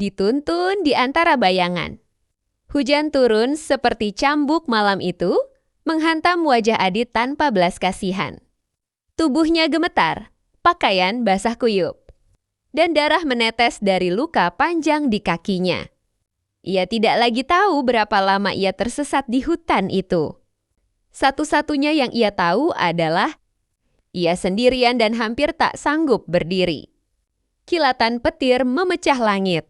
dituntun di antara bayangan. Hujan turun seperti cambuk malam itu, menghantam wajah Adit tanpa belas kasihan. Tubuhnya gemetar, pakaian basah kuyup, dan darah menetes dari luka panjang di kakinya. Ia tidak lagi tahu berapa lama ia tersesat di hutan itu. Satu-satunya yang ia tahu adalah ia sendirian dan hampir tak sanggup berdiri. Kilatan petir memecah langit.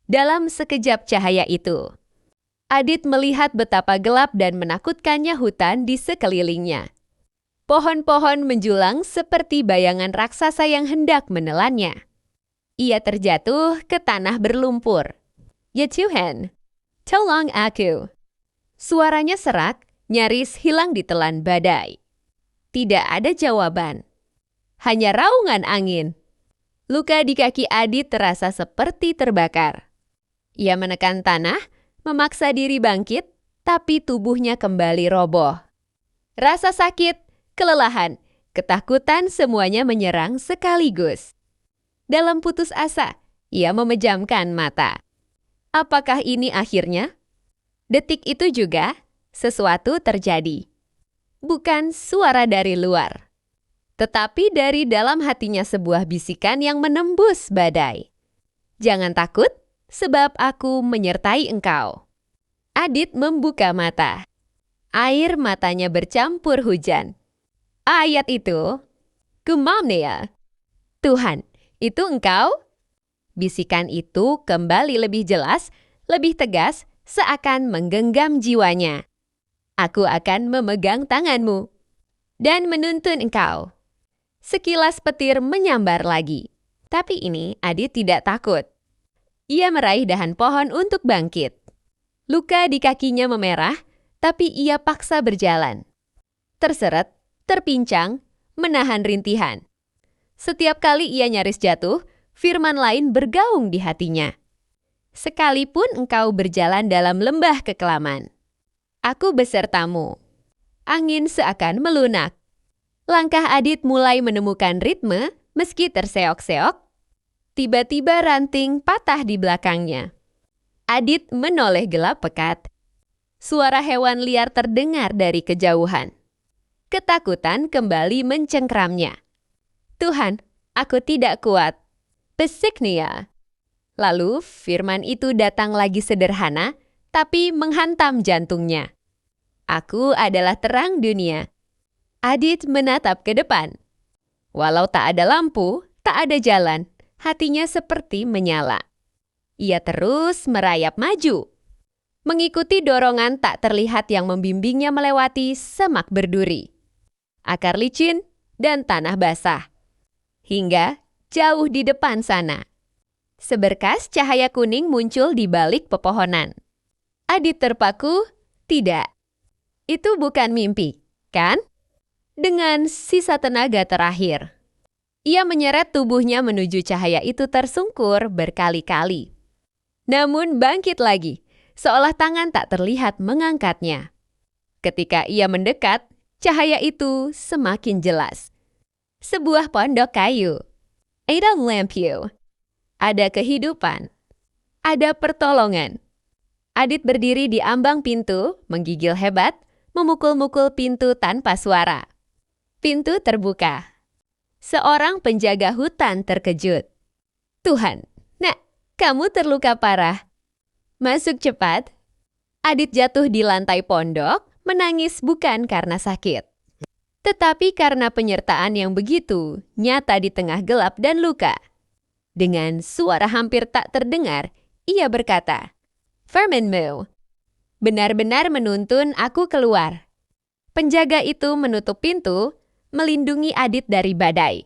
Dalam sekejap cahaya itu, Adit melihat betapa gelap dan menakutkannya hutan di sekelilingnya. Pohon-pohon menjulang seperti bayangan raksasa yang hendak menelannya. Ia terjatuh ke tanah berlumpur. "Ya Tuhan, tolong aku." Suaranya serak, nyaris hilang ditelan badai. Tidak ada jawaban. Hanya raungan angin. Luka di kaki Adit terasa seperti terbakar. Ia menekan tanah, memaksa diri bangkit, tapi tubuhnya kembali roboh. Rasa sakit, kelelahan, ketakutan semuanya menyerang sekaligus. Dalam putus asa, ia memejamkan mata. Apakah ini akhirnya? Detik itu juga, sesuatu terjadi. Bukan suara dari luar, tetapi dari dalam hatinya sebuah bisikan yang menembus badai. "Jangan takut, sebab aku menyertai engkau." Adit membuka mata. Air matanya bercampur hujan. Ayat itu, "Kumamnea." "Tuhan, itu engkau?" Bisikan itu kembali lebih jelas, lebih tegas, seakan menggenggam jiwanya. "Aku akan memegang tanganmu dan menuntun engkau." Sekilas petir menyambar lagi. Tapi ini Adit tidak takut. Ia meraih dahan pohon untuk bangkit. Luka di kakinya memerah, tapi ia paksa berjalan. Terseret, terpincang, menahan rintihan. Setiap kali ia nyaris jatuh, firman lain bergaung di hatinya. "Sekalipun engkau berjalan dalam lembah kekelaman, aku besertamu." Angin seakan melunak. Langkah Adit mulai menemukan ritme meski terseok-seok. Tiba-tiba ranting patah di belakangnya. Adit menoleh gelap pekat. Suara hewan liar terdengar dari kejauhan. Ketakutan kembali mencengkramnya. "Tuhan, aku tidak kuat." "Pesiknia." Lalu firman itu datang lagi sederhana, tapi menghantam jantungnya. "Aku adalah terang dunia." Adit menatap ke depan. Walau tak ada lampu, tak ada jalan, hatinya seperti menyala. Ia terus merayap maju, mengikuti dorongan tak terlihat yang membimbingnya melewati semak berduri, akar licin, dan tanah basah. Hingga jauh di depan sana, seberkas cahaya kuning muncul di balik pepohonan. Adit terpaku, tidak. Itu bukan mimpi, kan? Dengan sisa tenaga terakhir, ia menyeret tubuhnya menuju cahaya itu tersungkur berkali-kali. Namun bangkit lagi, seolah tangan tak terlihat mengangkatnya. Ketika ia mendekat, cahaya itu semakin jelas. Sebuah pondok kayu. Ada lampu. Ada kehidupan. Ada pertolongan. Adit berdiri di ambang pintu, menggigil hebat, memukul-mukul pintu tanpa suara. Pintu terbuka. Seorang penjaga hutan terkejut. "Tuhan, nak, kamu terluka parah. Masuk cepat." Adit jatuh di lantai pondok, menangis bukan karena sakit, tetapi karena penyertaan yang begitu nyata di tengah gelap dan luka. Dengan suara hampir tak terdengar, ia berkata, "Firman-Mu benar-benar menuntun aku keluar." Penjaga itu menutup pintu, melindungi Adit dari badai.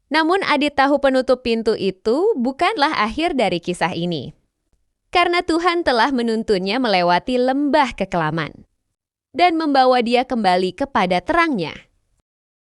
Namun Adit tahu penutup pintu itu bukanlah akhir dari kisah ini. Karena Tuhan telah menuntunnya melewati lembah kekelaman dan membawa dia kembali kepada terangnya.